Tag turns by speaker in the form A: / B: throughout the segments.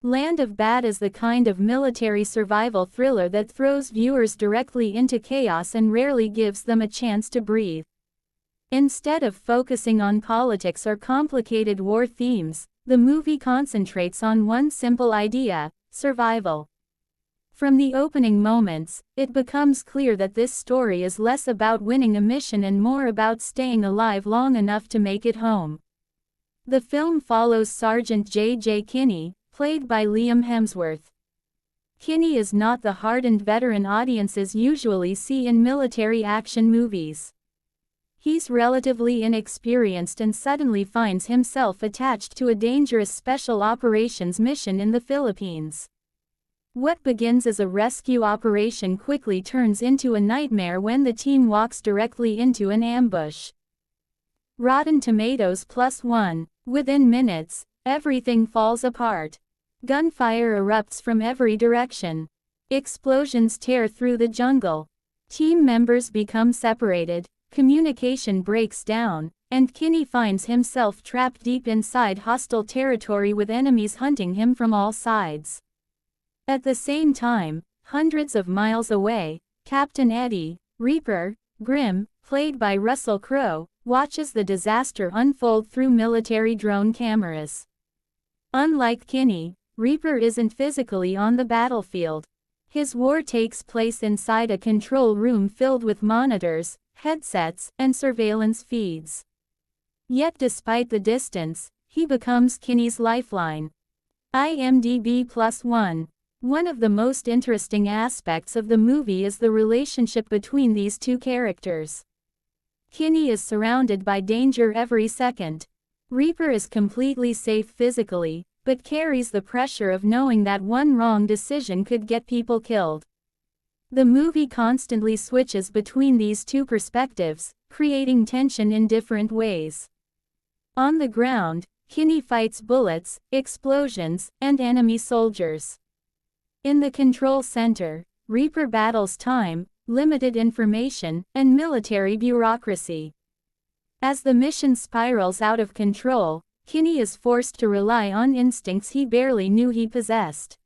A: Land of Bad is the kind of military survival thriller that throws viewers directly into chaos and rarely gives them a chance to breathe. Instead of focusing on politics or complicated war themes, the movie concentrates on one simple idea: survival. From the opening moments, it becomes clear that this story is less about winning a mission and more about staying alive long enough to make it home. The film follows Sergeant J.J. Kinney, played by Liam Hemsworth. Kinney is not the hardened veteran audiences usually see in military action movies. He's relatively inexperienced and suddenly finds himself attached to a dangerous special operations mission in the Philippines. What begins as a rescue operation quickly turns into a nightmare when the team walks directly into an ambush. Rotten Tomatoes +1. Within minutes, everything falls apart. Gunfire erupts from every direction. Explosions tear through the jungle. Team members become separated, communication breaks down, and Kinney finds himself trapped deep inside hostile territory with enemies hunting him from all sides. At the same time, hundreds of miles away, Captain Eddie Reaper Grimm, played by Russell Crowe, watches the disaster unfold through military drone cameras. Unlike Kinney, Reaper isn't physically on the battlefield. His war takes place inside a control room filled with monitors, headsets, and surveillance feeds. Yet despite the distance, he becomes Kinney's lifeline. IMDb +1. One of the most interesting aspects of the movie is the relationship between these two characters. Kinney is surrounded by danger every second. Reaper is completely safe physically, but carries the pressure of knowing that one wrong decision could get people killed. The movie constantly switches between these two perspectives, creating tension in different ways. On the ground, Kinney fights bullets, explosions, and enemy soldiers. In the control center, Reaper battles time, limited information, and military bureaucracy. As the mission spirals out of control, Kinney is forced to rely on instincts he barely knew he possessed.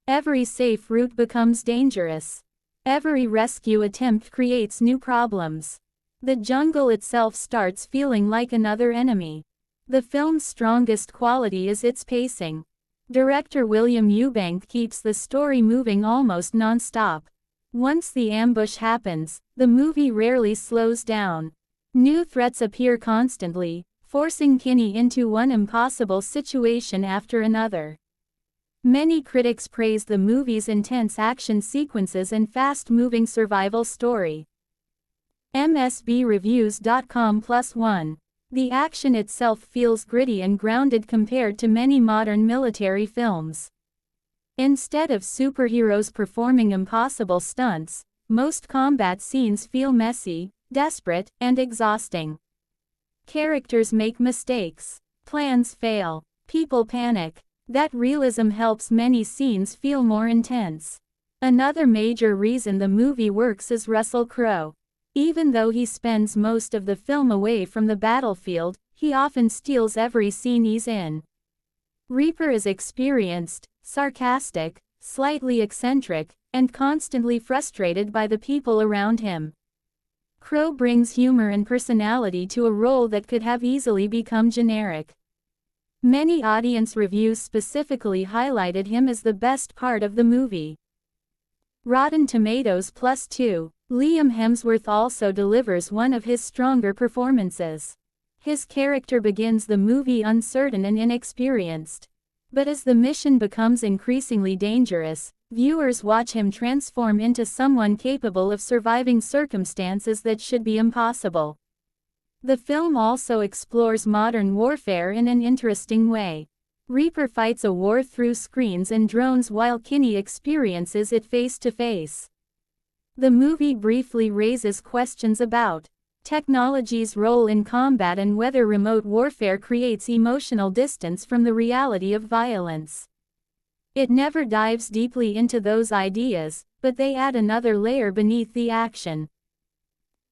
A: Every safe route becomes dangerous. Every rescue attempt creates new problems. The jungle itself starts feeling like another enemy. The film's strongest quality is its pacing. Director William Eubank keeps the story moving almost non-stop. Once the ambush happens, the movie rarely slows down. New threats appear constantly, forcing Kinney into one impossible situation after another. Many critics praise the movie's intense action sequences and fast-moving survival story. MSBReviews.com +1. The action itself feels gritty and grounded compared to many modern military films. Instead of superheroes performing impossible stunts, most combat scenes feel messy, desperate, and exhausting. Characters make mistakes. Plans fail. People panic. That realism helps many scenes feel more intense. Another major reason the movie works is Russell Crowe. Even though he spends most of the film away from the battlefield, he often steals every scene he's in. Reaper is experienced, sarcastic, slightly eccentric, and constantly frustrated by the people around him. Crowe brings humor and personality to a role that could have easily become generic. Many audience reviews specifically highlighted him as the best part of the movie. Rotten Tomatoes +2. Liam Hemsworth also delivers one of his stronger performances. His character begins the movie uncertain and inexperienced. But as the mission becomes increasingly dangerous, viewers watch him transform into someone capable of surviving circumstances that should be impossible. The film also explores modern warfare in an interesting way. Reaper fights a war through screens and drones while Kinney experiences it face to face. The movie briefly raises questions about technology's role in combat and whether remote warfare creates emotional distance from the reality of violence. It never dives deeply into those ideas, but they add another layer beneath the action.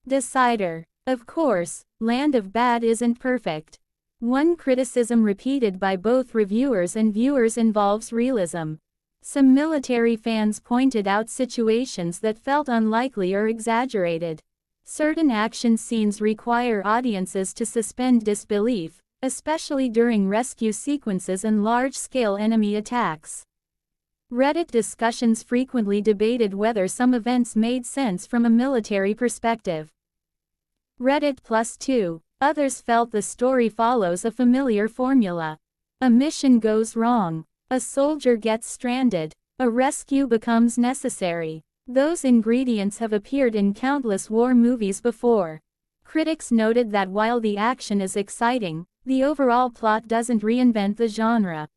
A: Decider. Of course, Land of Bad isn't perfect. One criticism repeated by both reviewers and viewers involves realism. Some military fans pointed out situations that felt unlikely or exaggerated. Certain action scenes require audiences to suspend disbelief, especially during rescue sequences and large-scale enemy attacks. Reddit discussions frequently debated whether some events made sense from a military perspective. Reddit +2. Others felt the story follows a familiar formula. A mission goes wrong. A soldier gets stranded. A rescue becomes necessary. Those ingredients have appeared in countless war movies before. Critics noted that while the action is exciting, the overall plot doesn't reinvent the genre.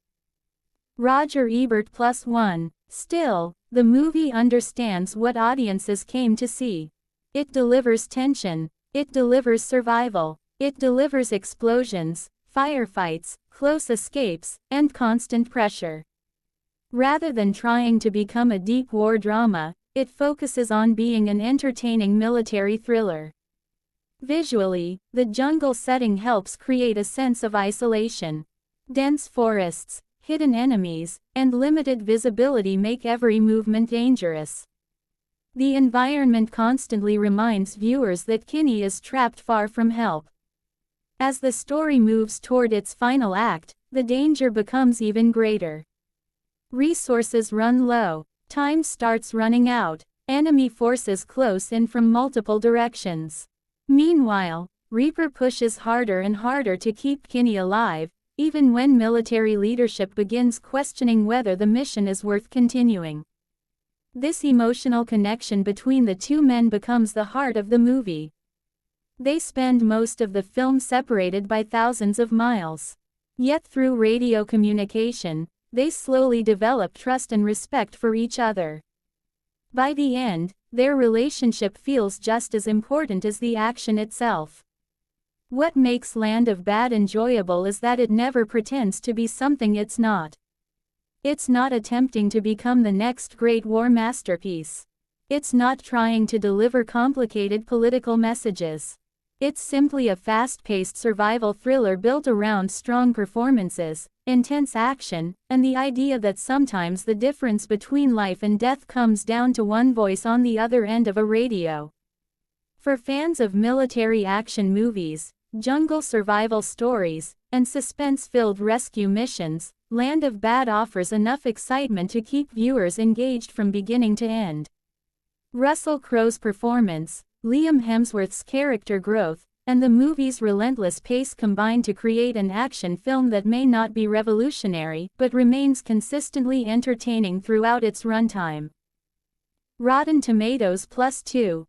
A: Roger Ebert +1. Still, the movie understands what audiences came to see. It delivers tension. It delivers survival. It delivers explosions, firefights, close escapes, and constant pressure. Rather than trying to become a deep war drama, it focuses on being an entertaining military thriller. Visually, the jungle setting helps create a sense of isolation. Dense forests, hidden enemies, and limited visibility make every movement dangerous. The environment constantly reminds viewers that Kinney is trapped far from help. As the story moves toward its final act, the danger becomes even greater. Resources run low, time starts running out, enemy forces close in from multiple directions. Meanwhile, Reaper pushes harder and harder to keep Kinney alive, even when military leadership begins questioning whether the mission is worth continuing. This emotional connection between the two men becomes the heart of the movie. They spend most of the film separated by thousands of miles. Yet through radio communication, they slowly develop trust and respect for each other. By the end, their relationship feels just as important as the action itself. What makes Land of Bad enjoyable is that it never pretends to be something it's not. It's not attempting to become the next great war masterpiece. It's not trying to deliver complicated political messages. It's simply a fast-paced survival thriller built around strong performances, intense action, and the idea that sometimes the difference between life and death comes down to one voice on the other end of a radio. For fans of military action movies, jungle survival stories, and suspense-filled rescue missions, Land of Bad offers enough excitement to keep viewers engaged from beginning to end. Russell Crowe's performance, Liam Hemsworth's character growth, and the movie's relentless pace combine to create an action film that may not be revolutionary but remains consistently entertaining throughout its runtime. Rotten Tomatoes +2.